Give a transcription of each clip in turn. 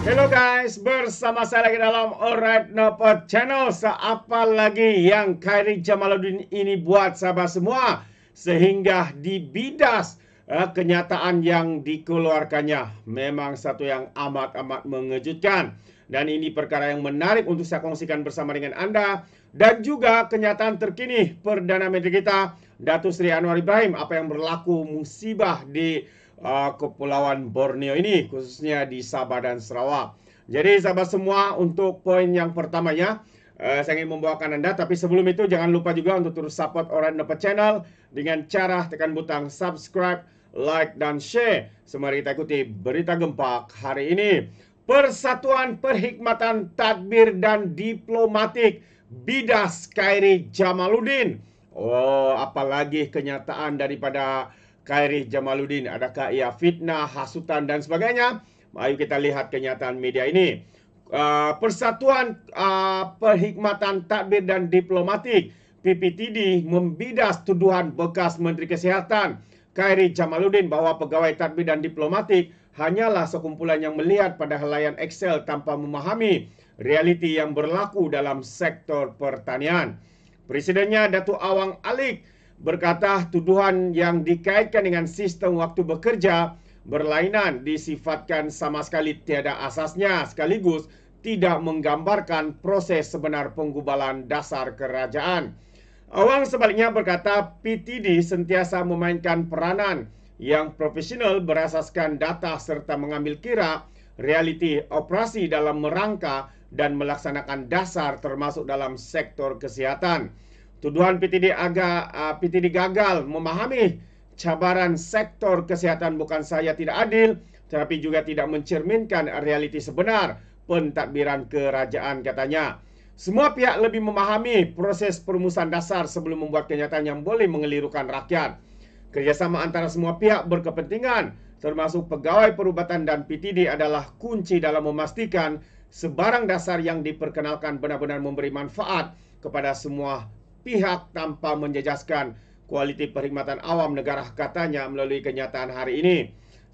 Hello guys, bersama saya lagi dalam Alright Nopot Channel. Apa lagi yang Khairi Jamaluddin ini buat sahabat semua sehingga dibidas kenyataan yang dikeluarkannya. Memang satu yang amat-amat mengejutkan. Dan ini perkara yang menarik untuk saya kongsikan bersama dengan Anda. Dan juga kenyataan terkini Perdana Menteri kita, Datuk Seri Anwar Ibrahim, apa yang berlaku musibah di Kepulauan Borneo ini, khususnya di Sabah dan Sarawak. Jadi sahabat semua, untuk poin yang pertamanya, saya ingin membawakan Anda. Tapi sebelum itu, jangan lupa juga untuk terus support Alright Nopot Channel dengan cara tekan butang subscribe, like, dan share. Semari kita ikuti berita gempak hari ini. Persatuan Perkhidmatan Tadbir dan Diplomatik bidas Khairi Jamaluddin. Oh, apalagi kenyataan daripada Khairi Jamaluddin. Adakah ia fitnah, hasutan, dan sebagainya? Mari kita lihat kenyataan media ini. Persatuan Perkhidmatan Tadbir dan Diplomatik PPTD membidas tuduhan bekas Menteri Kesihatan Khairi Jamaluddin bahwa pegawai tadbir dan diplomatik hanyalah sekumpulan yang melihat pada helaian Excel tanpa memahami realiti yang berlaku dalam sektor pertanian. Presidennya Datuk Awang Alik berkata tuduhan yang dikaitkan dengan sistem waktu bekerja berlainan disifatkan sama sekali tiada asasnya, sekaligus tidak menggambarkan proses sebenar penggubalan dasar kerajaan. Awang sebaliknya berkata PTD sentiasa memainkan peranan yang profesional berasaskan data serta mengambil kira realiti operasi dalam merangka dan melaksanakan dasar termasuk dalam sektor kesihatan. Tuduhan PTD gagal memahami cabaran sektor kesihatan bukan sahaja tidak adil, tetapi juga tidak mencerminkan realiti sebenar pentadbiran kerajaan, katanya. Semua pihak lebih memahami proses perumusan dasar sebelum membuat kenyataan yang boleh mengelirukan rakyat. Kerjasama antara semua pihak berkepentingan, termasuk pegawai perubatan dan PTD, adalah kunci dalam memastikan sebarang dasar yang diperkenalkan benar-benar memberi manfaat kepada semua pihak tanpa menjejaskan kualiti perkhidmatan awam negara, katanya melalui kenyataan hari ini.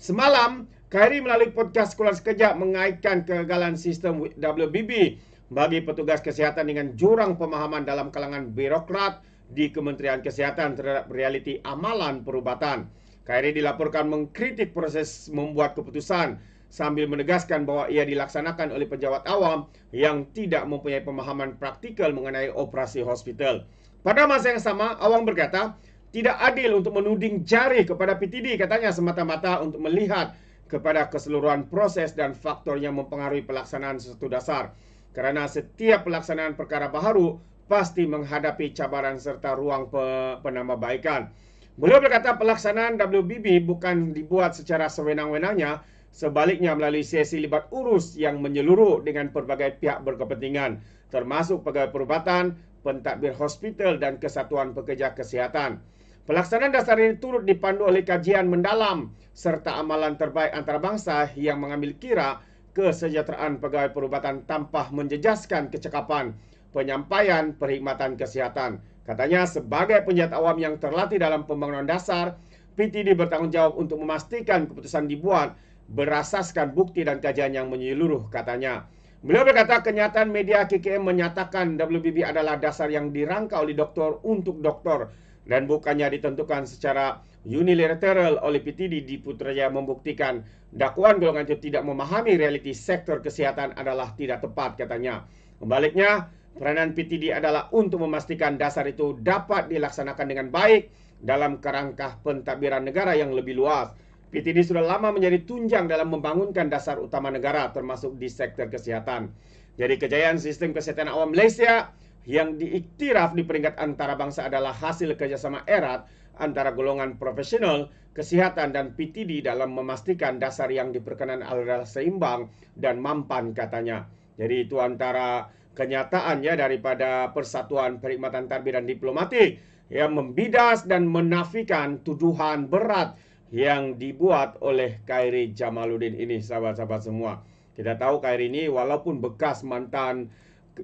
Semalam, Khairi melalui podcast Sekolah Sekejap mengaitkan kegagalan sistem WBB bagi petugas kesihatan dengan jurang pemahaman dalam kalangan birokrat di Kementerian Kesihatan terhadap realiti amalan perubatan. Khairi dilaporkan mengkritik proses membuat keputusan sambil menegaskan bahwa ia dilaksanakan oleh pejabat awam yang tidak mempunyai pemahaman praktikal mengenai operasi hospital. Pada masa yang sama, Awang berkata, tidak adil untuk menuding jari kepada PTD, katanya, semata-mata untuk melihat kepada keseluruhan proses dan faktor yang mempengaruhi pelaksanaan sesuatu dasar. Kerana setiap pelaksanaan perkara baharu pasti menghadapi cabaran serta ruang penambahbaikan. Beliau berkata pelaksanaan WBB bukan dibuat secara sewenang-wenangnya, sebaliknya melalui sesi libat urus yang menyeluruh dengan pelbagai pihak berkepentingan, termasuk pegawai perubatan, pentadbir hospital dan kesatuan pekerja kesihatan. Pelaksanaan dasar ini turut dipandu oleh kajian mendalam serta amalan terbaik antarabangsa yang mengambil kira kesejahteraan pegawai perubatan tanpa menjejaskan kecekapan penyampaian perkhidmatan kesihatan. Katanya, sebagai penjahat awam yang terlatih dalam pembangunan dasar, PTD bertanggungjawab untuk memastikan keputusan dibuat berasaskan bukti dan kajian yang menyeluruh, katanya. Beliau berkata kenyataan media KKM menyatakan WBB adalah dasar yang dirangka oleh doktor untuk doktor dan bukannya ditentukan secara unilateral oleh PTD di Putrajaya, membuktikan dakwaan golongan itu tidak memahami realiti sektor kesihatan adalah tidak tepat, katanya. Membaliknya, peranan PTD adalah untuk memastikan dasar itu dapat dilaksanakan dengan baik dalam kerangka pentadbiran negara yang lebih luas. PTD sudah lama menjadi tunjang dalam membangunkan dasar utama negara termasuk di sektor kesihatan. Jadi kejayaan sistem kesehatan awam Malaysia yang diiktiraf di peringkat antarabangsa adalah hasil kerjasama erat antara golongan profesional kesihatan dan PTD dalam memastikan dasar yang diperkenan adalah seimbang dan mampan, katanya. Jadi itu antara kenyataannya daripada Persatuan Perkhidmatan Tadbir dan Diplomatik yang membidas dan menafikan tuduhan berat yang dibuat oleh Khairi Jamaluddin ini, sahabat-sahabat semua. Kita tahu Khairi ini walaupun bekas mantan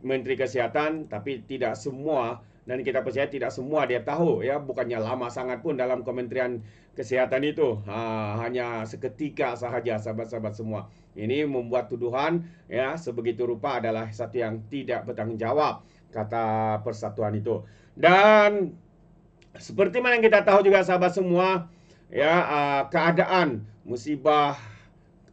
Menteri Kesihatan, tapi tidak semua Dan kita percaya tidak semua dia tahu, ya, bukannya lama sangat pun dalam Kementerian Kesehatan itu, hanya seketika sahaja sahabat-sahabat semua. Ini membuat tuduhan, ya, sebegitu rupa adalah satu yang tidak bertanggung jawab, kata persatuan itu. Dan seperti mana yang kita tahu juga sahabat semua, ya, keadaan musibah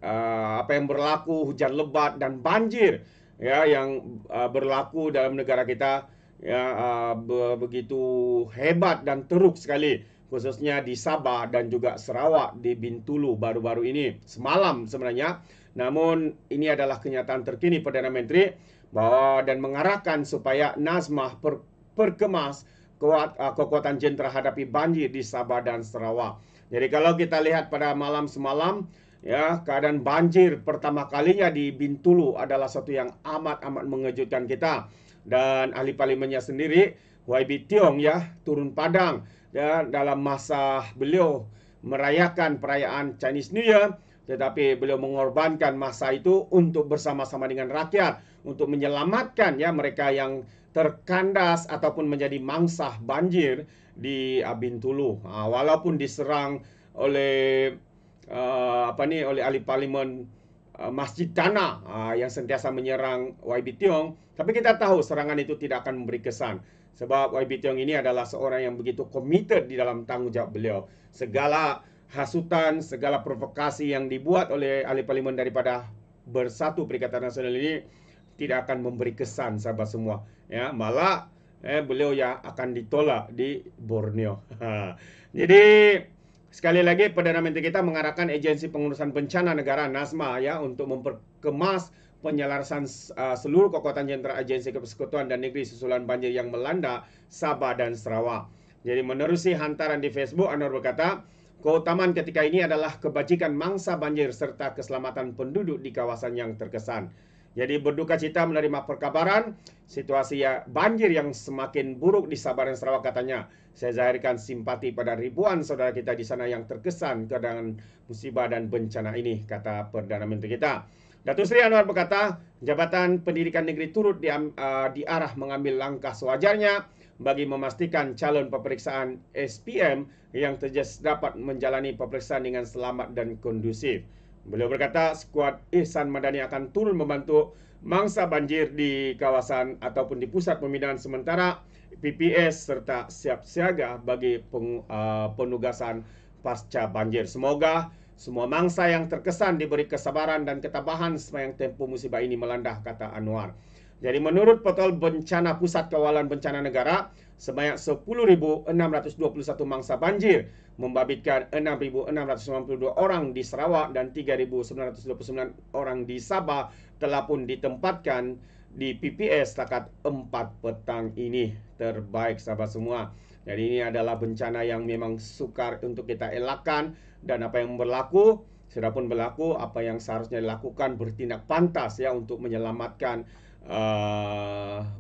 apa yang berlaku, hujan lebat dan banjir, ya, yang berlaku dalam negara kita, ya, begitu hebat dan teruk sekali, khususnya di Sabah dan juga Sarawak, di Bintulu baru-baru ini, semalam sebenarnya. Namun ini adalah kenyataan terkini Perdana Menteri bahwa dan mengarahkan supaya Nazmah perkemas kekuatan jentera hadapi banjir di Sabah dan Sarawak. Jadi kalau kita lihat pada malam semalam, ya, keadaan banjir pertama kalinya di Bintulu adalah satu yang amat-amat mengejutkan kita. Dan ahli parlimennya sendiri, YB Tiong, ya, turun padang, ya, dalam masa beliau merayakan perayaan Chinese New Year, tetapi beliau mengorbankan masa itu untuk bersama-sama dengan rakyat untuk menyelamatkan, ya, mereka yang terkandas ataupun menjadi mangsa banjir di Bintulu. Walaupun diserang oleh oleh ahli parlimen Masjid Tanah yang sentiasa menyerang YB Tiong, tapi kita tahu serangan itu tidak akan memberi kesan sebab YB Tiong ini adalah seorang yang begitu committed di dalam tanggung jawab beliau. Segala hasutan, segala provokasi yang dibuat oleh ahli parlimen daripada Bersatu Perikatan Nasional ini tidak akan memberi kesan sahabat semua, ya, malah beliau ya akan ditolak di Borneo. Jadi sekali lagi Perdana Menteri kita mengarahkan Agensi Pengurusan Bencana Negara NASMA, ya, untuk memperkemas penyelarasan seluruh kekuatan jentera Agensi Persekutuan dan Negeri susulan banjir yang melanda Sabah dan Sarawak. Jadi menerusi hantaran di Facebook, Anwar berkata, keutamaan ketika ini adalah kebajikan mangsa banjir serta keselamatan penduduk di kawasan yang terkesan. Jadi berduka cita menerima perkabaran situasi banjir yang semakin buruk di Sabah dan Sarawak, katanya. Saya zahirkan simpati pada ribuan saudara kita di sana yang terkesan dengan musibah dan bencana ini, kata Perdana Menteri kita. Datuk Seri Anwar berkata, Jabatan Pendidikan Negeri turut diarah mengambil langkah sewajarnya bagi memastikan calon peperiksaan SPM yang dapat menjalani peperiksaan dengan selamat dan kondusif. Beliau berkata, skuad Ihsan Madani akan turun membantu mangsa banjir di kawasan ataupun di pusat pemindahan sementara PPS serta siap siaga bagi penugasan pasca banjir. Semoga semua mangsa yang terkesan diberi kesabaran dan ketabahan sepanjang tempoh musibah ini melanda, kata Anwar. Jadi menurut Portal Bencana Pusat Kawalan Bencana Negara, sebanyak 10.621 mangsa banjir membabitkan 6.692 orang di Sarawak dan 3.929 orang di Sabah telah pun ditempatkan di PPS setakat 4 petang ini. Terbaik sahabat semua. Jadi ini adalah bencana yang memang sukar untuk kita elakkan, dan apa yang berlaku sudah pun berlaku. Apa yang seharusnya dilakukan, bertindak pantas, ya, untuk menyelamatkan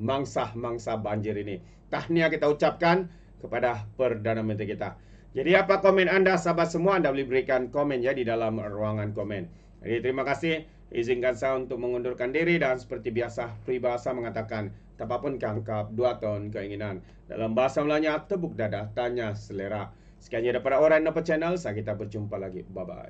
mangsa banjir ini. Tahniah kita ucapkan kepada Perdana Menteri kita. Jadi apa komen anda sahabat semua? Anda boleh berikan komen, ya, di dalam ruangan komen. Jadi terima kasih. Izinkan saya untuk mengundurkan diri, dan seperti biasa peribahasa mengatakan, tapapun kangkap 2 ton keinginan. Dalam bahasa Melayunya, tepuk dada, tanya selera. Sekian daripada Alright No Channel. Saya kita berjumpa lagi. Bye bye.